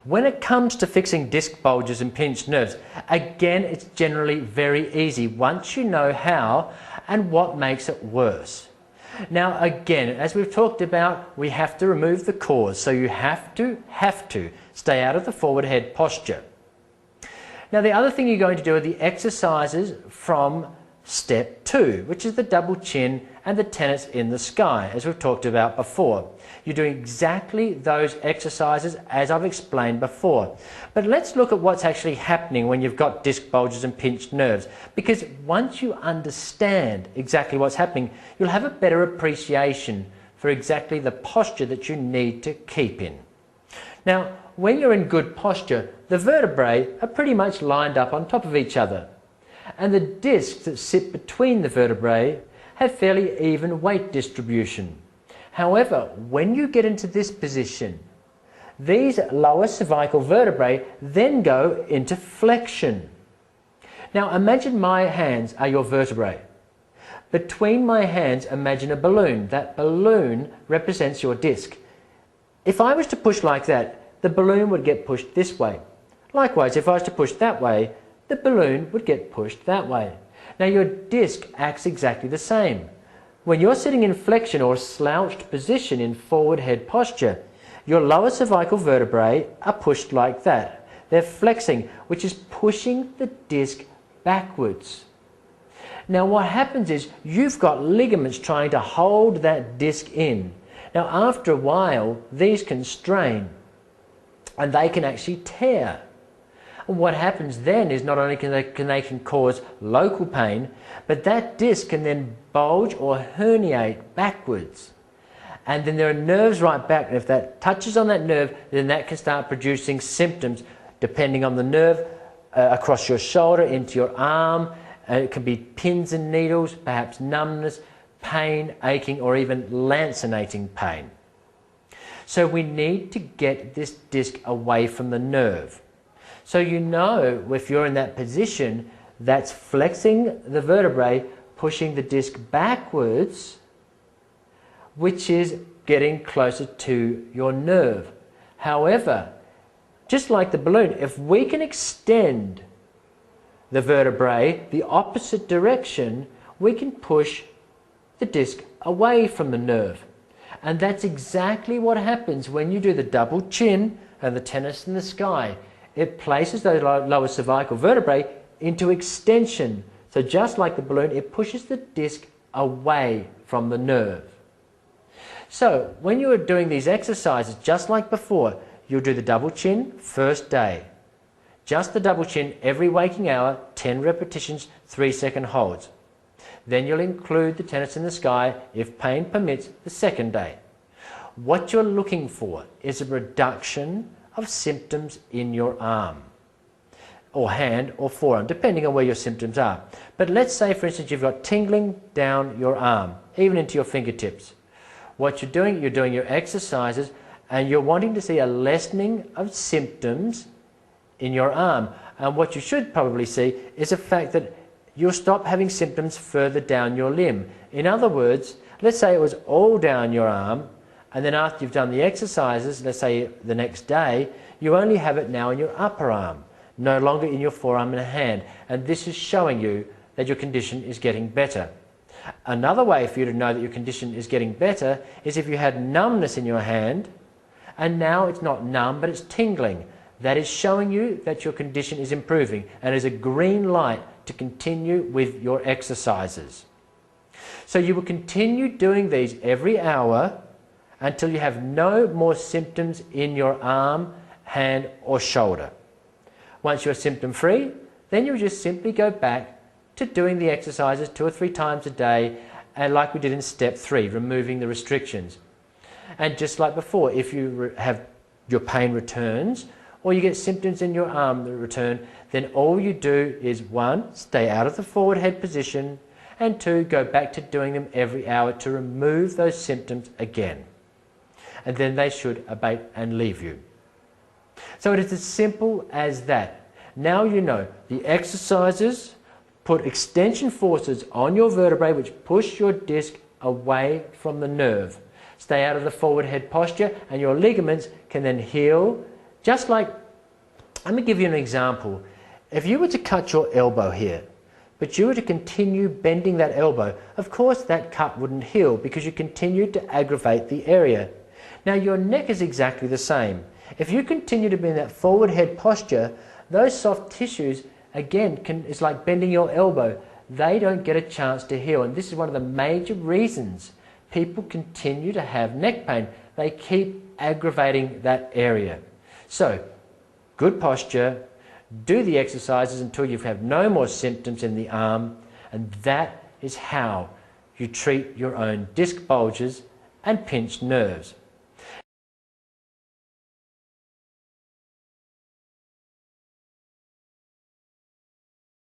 When it comes to fixing disc bulges and pinched nerves, again, it's generally very easy once you know how and what makes it worse. Now, again, as we've talked about, we have to remove the cause, so you have to stay out of the forward head posture. Now, the other thing you're going to do are the exercises from step 2, which is the double chin and the tennis in the sky, as we've talked about before. You're doing exactly those exercises as I've explained before. But let's look at what's actually happening when you've got disc bulges and pinched nerves, because once you understand exactly what's happening, you'll have a better appreciation for exactly the posture that you need to keep in. Now, when you're in good posture, the vertebrae are pretty much lined up on top of each other, and the discs that sit between the vertebrae have fairly even weight distribution. However, when you get into this position, these lower cervical vertebrae then go into flexion. Now imagine my hands are your vertebrae. Between my hands, imagine a balloon. That balloon represents your disc. If I was to push like that, the balloon would get pushed this way. Likewise, if I was to push that way, the balloon would get pushed that way. Now your disc acts exactly the same. When you're sitting in flexion or slouched position in forward head posture, your lower cervical vertebrae are pushed like that. They're flexing, which is pushing the disc backwards. Now what happens is you've got ligaments trying to hold that disc in. Now after a while, these can strain and they can actually tear. And what happens then is not only can they cause local pain, but that disc can then bulge or herniate backwards. And then there are nerves right back, and if that touches on that nerve, then that can start producing symptoms depending on the nerve across your shoulder, into your arm. It can be pins and needles, perhaps numbness, pain, aching, or even lancinating pain. So we need to get this disc away from the nerve. So you know if you're in that position, that's flexing the vertebrae, pushing the disc backwards, which is getting closer to your nerve. However, just like the balloon, if we can extend the vertebrae the opposite direction, we can push the disc away from the nerve. And that's exactly what happens when you do the double chin and the tennis in the sky. It places those lower cervical vertebrae into extension. So just like the balloon, it pushes the disc away from the nerve. So when you are doing these exercises, just like before, you'll do the double chin first day. Just the double chin every waking hour, 10 repetitions, 3-second holds. Then you'll include the tennis in the sky, if pain permits, the second day. What you're looking for is a reduction of symptoms in your arm or hand or forearm, depending on where your symptoms are. But let's say, for instance, you've got tingling down your arm, even into your fingertips. What you're doing your exercises and you're wanting to see a lessening of symptoms in your arm. And what you should probably see is the fact that you'll stop having symptoms further down your limb. In other words, let's say it was all down your arm, and then after you've done the exercises, let's say the next day, you only have it now in your upper arm, no longer in your forearm and hand. And this is showing you that your condition is getting better. Another way for you to know that your condition is getting better is if you had numbness in your hand, and now it's not numb, but it's tingling. That is showing you that your condition is improving and is a green light to continue with your exercises. So you will continue doing these every hour until you have no more symptoms in your arm, hand or shoulder. Once you're symptom free, then you'll just simply go back to doing the exercises 2 or 3 times a day, and like we did in step 3, removing the restrictions. And just like before, if you have your pain returns or you get symptoms in your arm that return, then all you do is 1, stay out of the forward head position, and 2, go back to doing them every hour to remove those symptoms again. And then they should abate and leave you. So it is as simple as that. Now you know the exercises put extension forces on your vertebrae which push your disc away from the nerve. Stay out of the forward head posture and your ligaments can then heal Just like, let me give you an example. If you were to cut your elbow here, but you were to continue bending that elbow, of course that cut wouldn't heal because you continued to aggravate the area. Now your neck is exactly the same. If you continue to be in that forward head posture, those soft tissues, again, it's like bending your elbow. They don't get a chance to heal. And this is one of the major reasons people continue to have neck pain. They keep aggravating that area. So, good posture, do the exercises until you have no more symptoms in the arm, and that is how you treat your own disc bulges and pinched nerves.